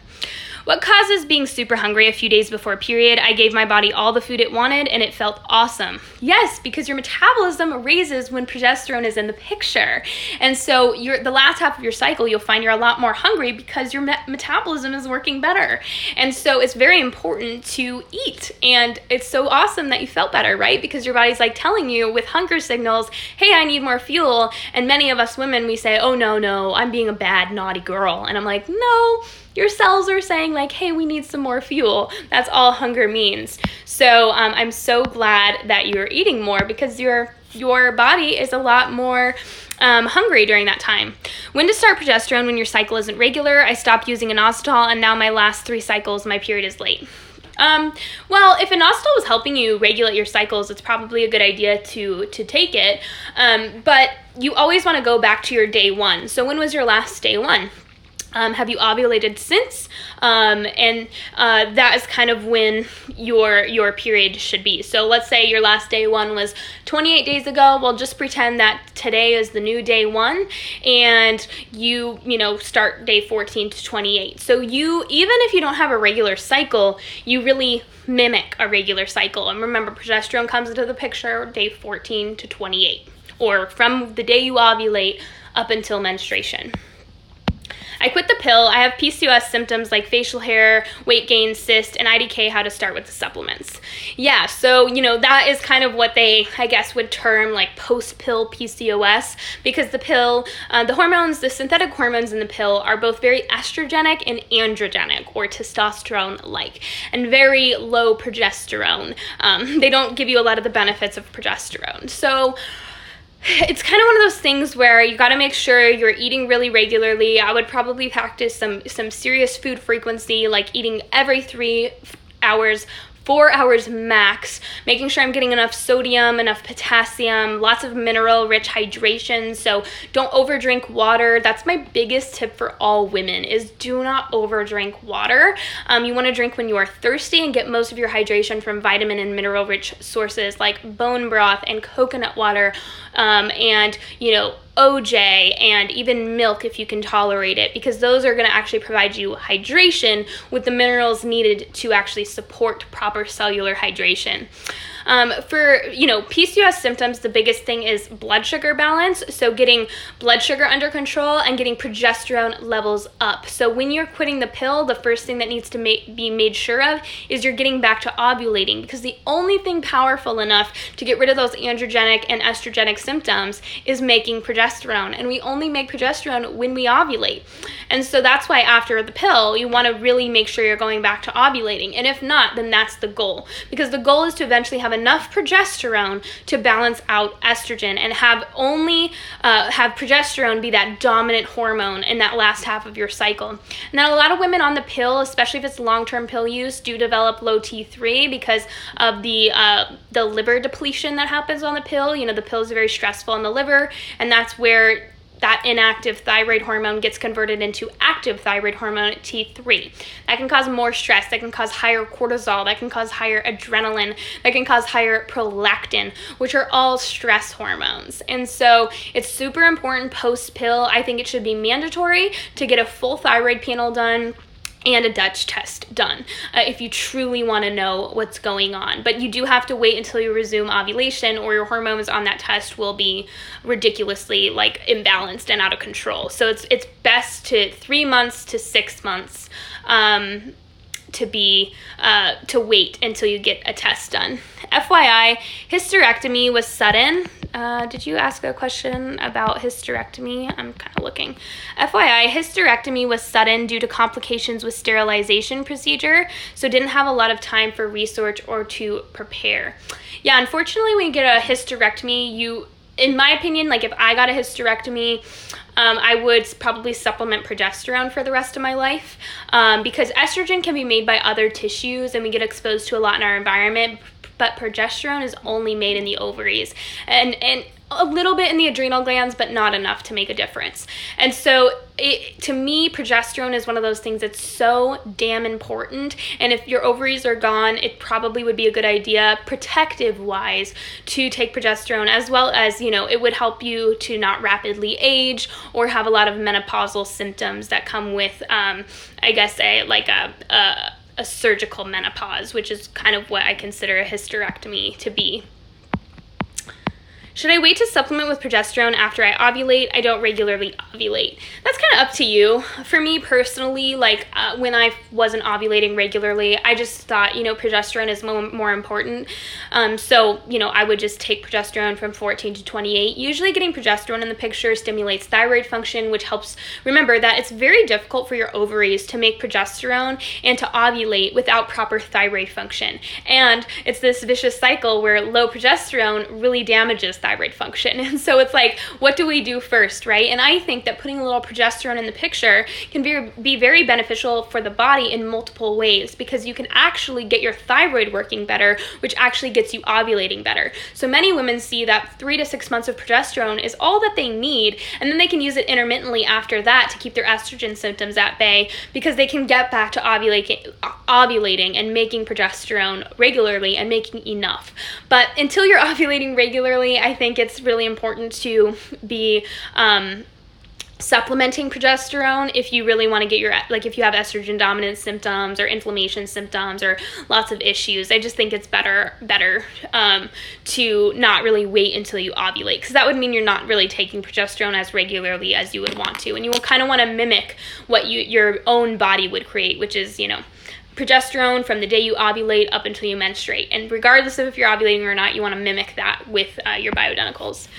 What causes being super hungry a few days before period? I gave my body all the food it wanted and it felt awesome. Yes, because your metabolism raises when progesterone is in the picture. And so the last half of your cycle, you'll find you're a lot more hungry because your metabolism is working better. And so it's very important to eat. And it's so awesome that you felt better, right? Because your body's like telling you with hunger signals, hey, I need more fuel. And many of us women, we say, oh, no, I'm being a bad, naughty girl. And I'm like, no. Your cells are saying like, hey, we need some more fuel. That's all hunger means. So I'm so glad that you're eating more because your body is a lot more hungry during that time. When to start progesterone when your cycle isn't regular? I stopped using inositol and now my last 3 cycles, my period is late. Well, if inositol was helping you regulate your cycles, it's probably a good idea to take it. But you always want to go back to your day 1. So when was your last day 1? Have you ovulated since? That is kind of when your period should be. So let's say your last day 1 was 28 days ago. Well, just pretend that today is the new day 1 and you start day 14 to 28. So even if you don't have a regular cycle, you really mimic a regular cycle. And remember, progesterone comes into the picture day 14 to 28, or from the day you ovulate up until menstruation. I quit the pill. I have PCOS symptoms like facial hair, weight gain, cyst, and IDK. How to start with the supplements. Yeah, so, that is kind of what they, I guess, would term like post-pill PCOS, because the pill, the synthetic hormones in the pill are both very estrogenic and androgenic, or testosterone-like, and very low progesterone. They don't give you a lot of the benefits of progesterone. So it's kind of one of those things where you got to make sure you're eating really regularly. I would probably practice some serious food frequency, like eating every 3 hours, 4 hours max, making sure I'm getting enough sodium, enough potassium, lots of mineral-rich hydration. So don't overdrink water. That's my biggest tip for all women, is do not overdrink water. You want to drink when you are thirsty and get most of your hydration from vitamin and mineral-rich sources like bone broth and coconut water, and OJ, and even milk if you can tolerate it, because those are going to actually provide you hydration with the minerals needed to actually support proper cellular hydration. For, PCOS symptoms, the biggest thing is blood sugar balance. So getting blood sugar under control and getting progesterone levels up. So when you're quitting the pill, the first thing that needs to be made sure of is you're getting back to ovulating, because the only thing powerful enough to get rid of those androgenic and estrogenic symptoms is making progesterone. And we only make progesterone when we ovulate. And so that's why after the pill, you want to really make sure you're going back to ovulating. And if not, then that's the goal, because the goal is to eventually have enough progesterone to balance out estrogen and have progesterone be that dominant hormone in that last half of your cycle. Now, a lot of women on the pill, especially if it's long-term pill use, do develop low T3 because of the liver depletion that happens on the pill. The pill is very stressful on the liver, and that's where that inactive thyroid hormone gets converted into active thyroid hormone, T3. That can cause more stress, that can cause higher cortisol, that can cause higher adrenaline, that can cause higher prolactin, which are all stress hormones. And so it's super important post-pill. I think it should be mandatory to get a full thyroid panel done and a Dutch test done if you truly want to know what's going on. But you do have to wait until you resume ovulation, or your hormones on that test will be ridiculously imbalanced and out of control. So it's best to 3 months to 6 months to wait until you get a test done. FYI, hysterectomy was sudden. Did you ask a question about hysterectomy? I'm kind of looking. FYI, hysterectomy was sudden due to complications with sterilization procedure, so didn't have a lot of time for research or to prepare. Yeah, unfortunately, when you get a hysterectomy, in my opinion, if I got a hysterectomy, I would probably supplement progesterone for the rest of my life, because estrogen can be made by other tissues and we get exposed to a lot in our environment, but progesterone is only made in the ovaries and a little bit in the adrenal glands, but not enough to make a difference. And so to me, progesterone is one of those things that's so damn important. And if your ovaries are gone, it probably would be a good idea, protective wise, to take progesterone, as well as, it would help you to not rapidly age or have a lot of menopausal symptoms that come with, a surgical menopause, which is kind of what I consider a hysterectomy to be. Should I wait to supplement with progesterone after I ovulate? I don't regularly ovulate. That's kind of up to you. For me personally, when I wasn't ovulating regularly, I just thought, progesterone is more important. So, I would just take progesterone from 14 to 28. Usually getting progesterone in the picture stimulates thyroid function, which helps. Remember that it's very difficult for your ovaries to make progesterone and to ovulate without proper thyroid function. And it's this vicious cycle where low progesterone really damages thyroid function. And so it's what do we do first, right? And I think that putting a little progesterone in the picture can be very beneficial for the body in multiple ways, because you can actually get your thyroid working better, which actually gets you ovulating better. So many women see that 3 to 6 months of progesterone is all that they need, and then they can use it intermittently after that to keep their estrogen symptoms at bay, because they can get back to ovulating and making progesterone regularly and making enough. But until you're ovulating regularly, I think it's really important to be supplementing progesterone if you really want to get if you have estrogen dominant symptoms or inflammation symptoms or lots of issues. I just think it's better to not really wait until you ovulate, because that would mean you're not really taking progesterone as regularly as you would want to, and you will kind of want to mimic what your own body would create, which is progesterone from the day you ovulate up until you menstruate. And regardless of if you're ovulating or not, you want to mimic that with your bioidenticals.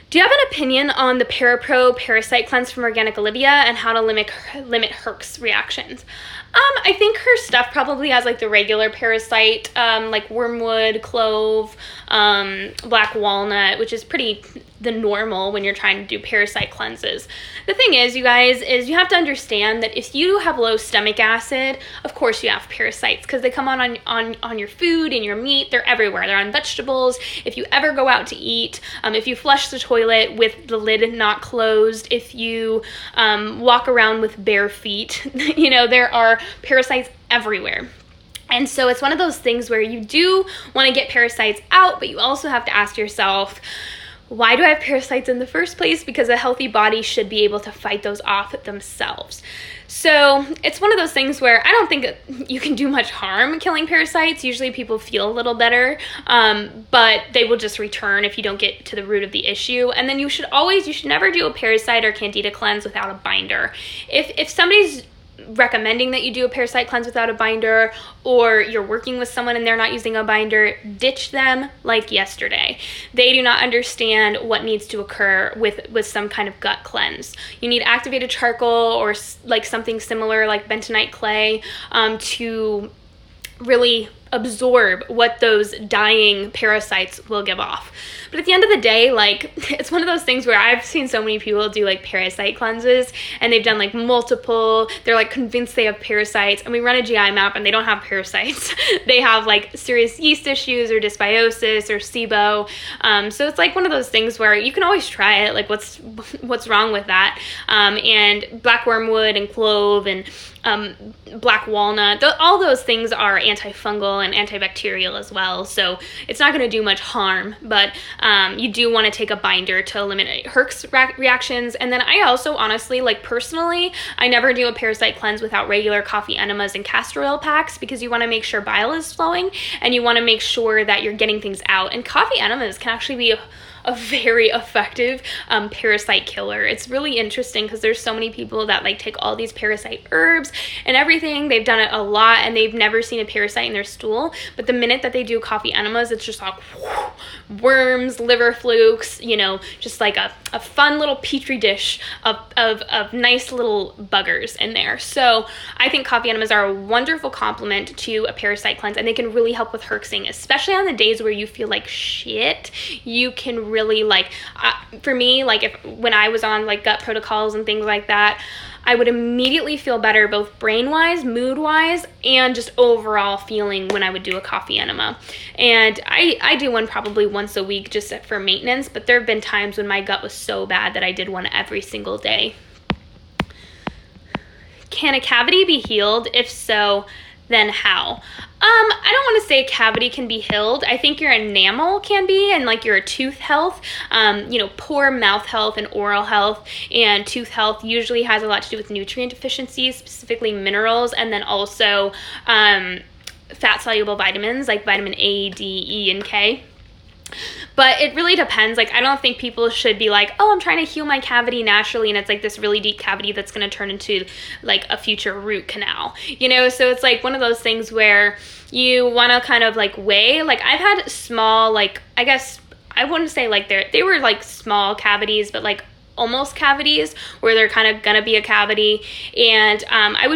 Do you have an opinion on the ParaPro Parasite Cleanse from Organic Olivia and how to limit Herc's reactions? I think her stuff probably has the regular parasite, like wormwood, clove, black walnut, which is pretty the normal when you're trying to do parasite cleanses. The thing is, you guys, is you have to understand that if you have low stomach acid, of course you have parasites, because they come on your food and your meat. They're everywhere. They're on vegetables. If you ever go out to eat, if you flush the toilet with the lid not closed, if you walk around with bare feet, there are parasites everywhere. And so it's one of those things where you do want to get parasites out, but you also have to ask yourself, Why do I have parasites in the first place? Because a healthy body should be able to fight those off themselves. So it's one of those things where I don't think you can do much harm killing parasites. Usually people feel a little better, but they will just return if you don't get to the root of the issue. And then you should never do a parasite or candida cleanse without a binder. If somebody's recommending that you do a parasite cleanse without a binder, or you're working with someone and they're not using a binder, ditch them like yesterday. They do not understand what needs to occur with some kind of gut cleanse. You need activated charcoal or like something similar like bentonite clay to really absorb what those dying parasites will give off. But at the end of the day, like, it's one of those things where I've seen so many people do like parasite cleanses and they've done like multiple, they're like convinced they have parasites, and we run a GI map and they don't have parasites. They have like serious yeast issues or dysbiosis or SIBO. So it's like one of those things where you can always try it, like what's wrong with that? And black wormwood and clove and black walnut, all those things are antifungal and antibacterial as well, so it's not going to do much harm, but you do want to take a binder to eliminate Herx reactions. And then I also honestly, like personally, I never do a parasite cleanse without regular coffee enemas and castor oil packs, because you want to make sure bile is flowing and you want to make sure that you're getting things out. And coffee enemas can actually be a very effective parasite killer. It's really interesting because there's so many people that like take all these parasite herbs and everything. They've done it a lot and they've never seen a parasite in their stool, but the minute that they do coffee enemas, it's just like worms, liver flukes, you know, just like a fun little petri dish of nice little buggers in there. So I think coffee enemas are a wonderful complement to a parasite cleanse, and they can really help with herxing, especially on the days where you feel like shit. You can really like, for me, like when I was on like gut protocols and things like that, I would immediately feel better both brain-wise, mood-wise, and just overall feeling when I would do a coffee enema. And I do one probably once a week just for maintenance, but there have been times when my gut was so bad that I did one every single day. Can a cavity be healed? If so, then how? I don't want to say a cavity can be healed. I think your enamel can be, and like your tooth health, you know, poor mouth health and oral health and tooth health usually has a lot to do with nutrient deficiencies, specifically minerals, and then also fat soluble vitamins like vitamin A, D, E, and K. But it really depends. Like, I don't think people should be like, oh, I'm trying to heal my cavity naturally, and it's like this really deep cavity that's going to turn into like a future root canal, you know? So it's like one of those things where you want to kind of like weigh. Like, I've had small, like, I guess I wouldn't say like they were like small cavities, but like almost cavities where they're kind of gonna be a cavity, and I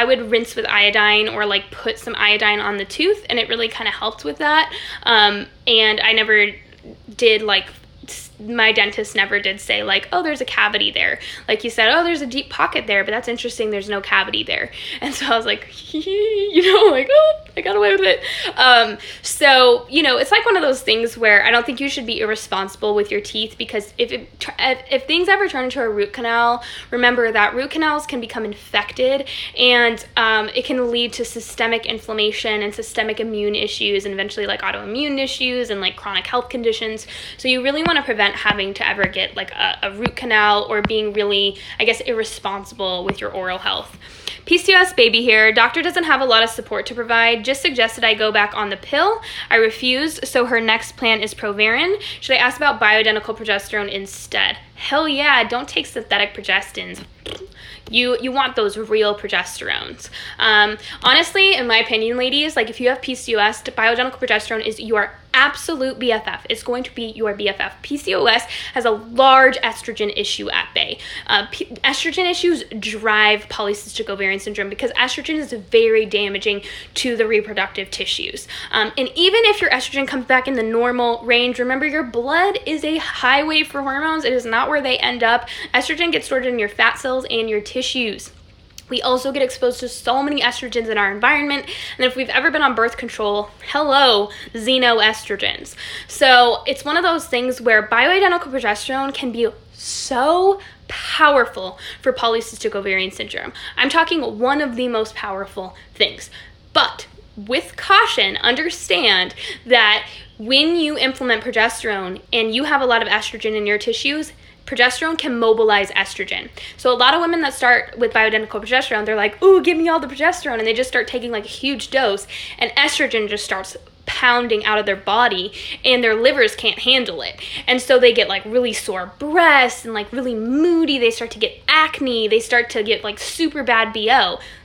would rinse with iodine or like put some iodine on the tooth, and it really kind of helped with that. And I never did like, my dentist never did say like, oh, there's a cavity there. Like you said, oh, there's a deep pocket there, but that's interesting, there's no cavity there. And so I was like, you know, like, oh, I got away with it. So, you know, it's like one of those things where I don't think you should be irresponsible with your teeth, because if things ever turn into a root canal, remember that root canals can become infected, and it can lead to systemic inflammation and systemic immune issues, and eventually like autoimmune issues and like chronic health conditions. So you really want to prevent having to ever get like a root canal or being really, I guess, irresponsible with your oral health. PCOS baby here. Doctor doesn't have a lot of support to provide. Just suggested I go back on the pill. I refused, so her next plan is Proverin. Should I ask about bioidentical progesterone instead? Hell yeah, don't take synthetic progestins. You want those real progesterones. Honestly, in my opinion, ladies, like if you have PCOS, bioidentical progesterone is your absolute BFF. It's going to be your BFF. PCOS has a large estrogen issue at bay. Estrogen issues drive polycystic ovarian syndrome because estrogen is very damaging to the reproductive tissues. And even if your estrogen comes back in the normal range, remember your blood is a highway for hormones. It is not where they end up. Estrogen gets stored in your fat cells and your tissues. We also get exposed to so many estrogens in our environment, and if we've ever been on birth control, hello, xenoestrogens. So it's one of those things where bioidentical progesterone can be so powerful for polycystic ovarian syndrome. I'm talking one of the most powerful things. But with caution, understand that when you implement progesterone and you have a lot of estrogen in your tissues, progesterone can mobilize estrogen. So a lot of women that start with bioidentical progesterone, they're like, ooh, give me all the progesterone. And they just start taking like a huge dose, and estrogen just starts pounding out of their body, and their livers can't handle it. And so they get like really sore breasts and like really moody. They start to get acne. They start to get like super bad BO.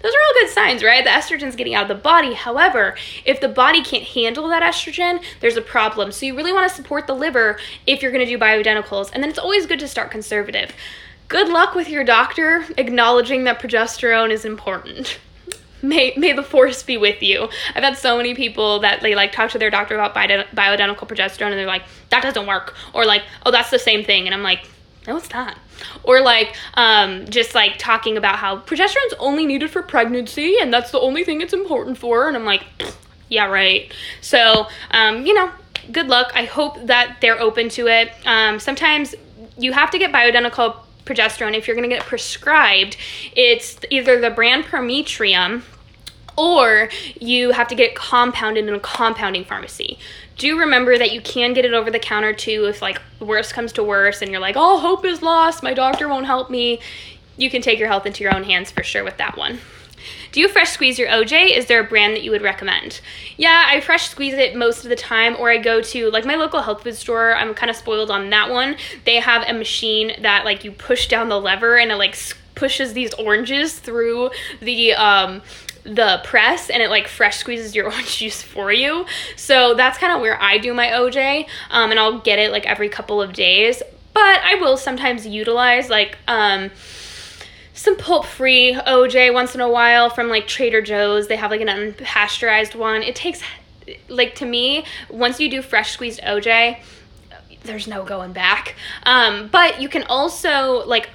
Those are all good signs, right? The estrogen's getting out of the body. However, if the body can't handle that estrogen, there's a problem. So you really want to support the liver if you're going to do bioidenticals. And then it's always good to start conservative. Good luck with your doctor acknowledging that progesterone is important. May the force be with you. I've had so many people that they like talk to their doctor about bioidentical progesterone, and they're like, that doesn't work, or like, oh, that's the same thing. And I'm like, no, it's not. Or like just like talking about how progesterone's only needed for pregnancy and that's the only thing it's important for. And I'm like, yeah, right. So good luck. I hope that they're open to it. Sometimes you have to get bioidentical progesterone if you're going to get prescribed. It's either the brand Prometrium, or you have to get it compounded in a compounding pharmacy. Do remember that you can get it over the counter too if like worst comes to worst and you're like, oh, hope is lost, my doctor won't help me. You can take your health into your own hands for sure with that one. Do you fresh squeeze your OJ? Is there a brand that you would recommend? Yeah, I fresh squeeze it most of the time, or I go to like my local health food store. I'm kind of spoiled on that one. They have a machine that like you push down the lever and it like pushes these oranges through the press, and it like fresh squeezes your orange juice for you. So that's kind of where I do my OJ, and I'll get it like every couple of days. But I will sometimes utilize like some pulp-free OJ once in a while from like Trader Joe's. They have like an unpasteurized one. It takes, like, to me, once you do fresh squeezed OJ, there's no going back. But you can also, like,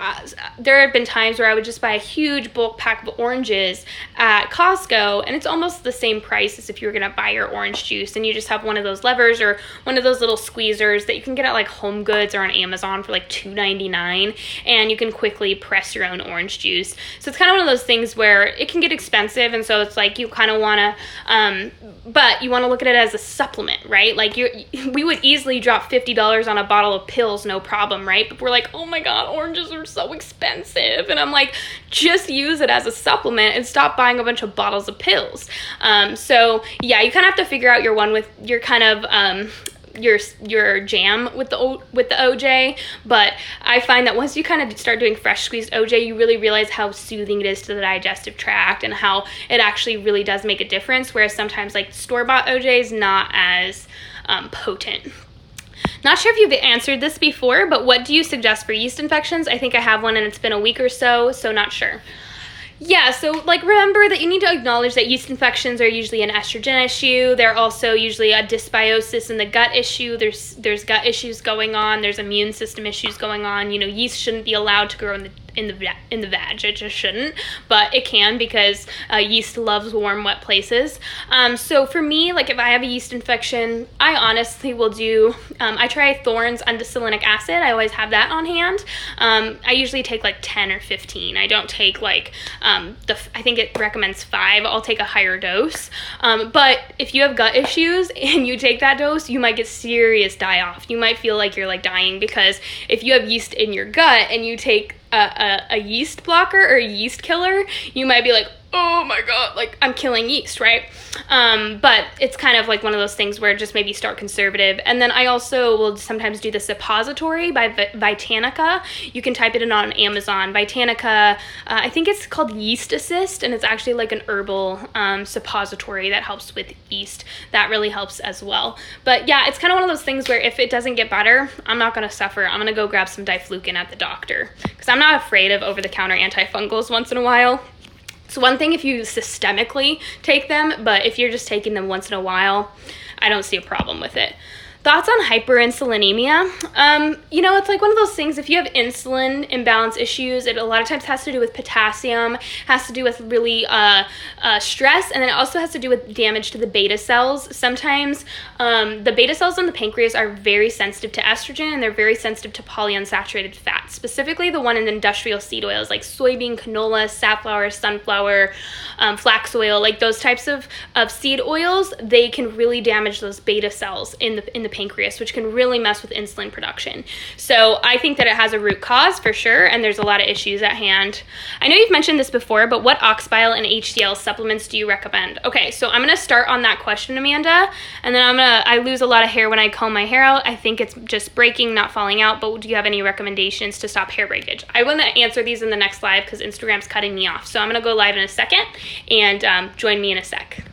there have been times where I would just buy a huge bulk pack of oranges at Costco, and it's almost the same price as if you were gonna buy your orange juice, and you just have one of those levers or one of those little squeezers that you can get at like Home Goods or on Amazon for like $2.99, and you can quickly press your own orange juice. So it's kind of one of those things where it can get expensive, and so it's like you kind of wanna, but you wanna look at it as a supplement, right? Like we would easily drop $50 on a bottle of pills, no problem, right? But we're like, oh my God, oranges are so expensive. And I'm like, just use it as a supplement and stop buying a bunch of bottles of pills. So yeah, you kind of have to figure out your one with your kind of, your jam with the OJ. But I find that once you kind of start doing fresh squeezed OJ, you really realize how soothing it is to the digestive tract and how it actually really does make a difference. Whereas sometimes like store-bought OJ is not as potent. Not sure if you've answered this before, but what do you suggest for yeast infections? I think I have one and it's been a week or so not sure. Yeah, so like remember that you need to acknowledge that yeast infections are usually an estrogen issue. They're also usually a dysbiosis in the gut issue. There's gut issues going on. There's immune system issues going on. You know, yeast shouldn't be allowed to grow in the vag. It just shouldn't, but it can because yeast loves warm, wet places. So for me, like if I have a yeast infection, I honestly will do, I try Thorne's undecylinic acid. I always have that on hand. I usually take like 10 or 15. I don't take like, I think it recommends 5. I'll take a higher dose. But if you have gut issues and you take that dose, you might get serious die-off. You might feel like you're like dying because if you have yeast in your gut and you take a yeast blocker or a yeast killer, you might be like, oh my God, like I'm killing yeast, right? But it's kind of like one of those things where just maybe start conservative. And then I also will sometimes do the suppository by Vitanica. You can type it in on Amazon. Vitanica, I think it's called Yeast Assist, and it's actually like an herbal suppository that helps with yeast. That really helps as well. But yeah, it's kind of one of those things where if it doesn't get better, I'm not gonna suffer. I'm gonna go grab some diflucan at the doctor because I'm not afraid of over-the-counter antifungals once in a while. It's one thing if you systemically take them, but if you're just taking them once in a while, I don't see a problem with it. Thoughts on hyperinsulinemia? You know, it's like one of those things, if you have insulin imbalance issues, it a lot of times has to do with potassium, has to do with really stress, and then it also has to do with damage to the beta cells. Sometimes the beta cells in the pancreas are very sensitive to estrogen, and they're very sensitive to polyunsaturated fats, specifically the one in industrial seed oils like soybean, canola, safflower, sunflower, flax oil, like those types of seed oils. They can really damage those beta cells in the pancreas, which can really mess with insulin production. So I think that it has a root cause for sure, and there's a lot of issues at hand. I know you've mentioned this before, but what ox bile and HDL supplements do you recommend? Okay, so I'm gonna start on that question, Amanda, and then I lose a lot of hair when I comb my hair out. I think it's just breaking, not falling out, but do you have any recommendations to stop hair breakage? I want to answer these in the next live because Instagram's cutting me off. So I'm gonna go live in a second, and join me in a sec.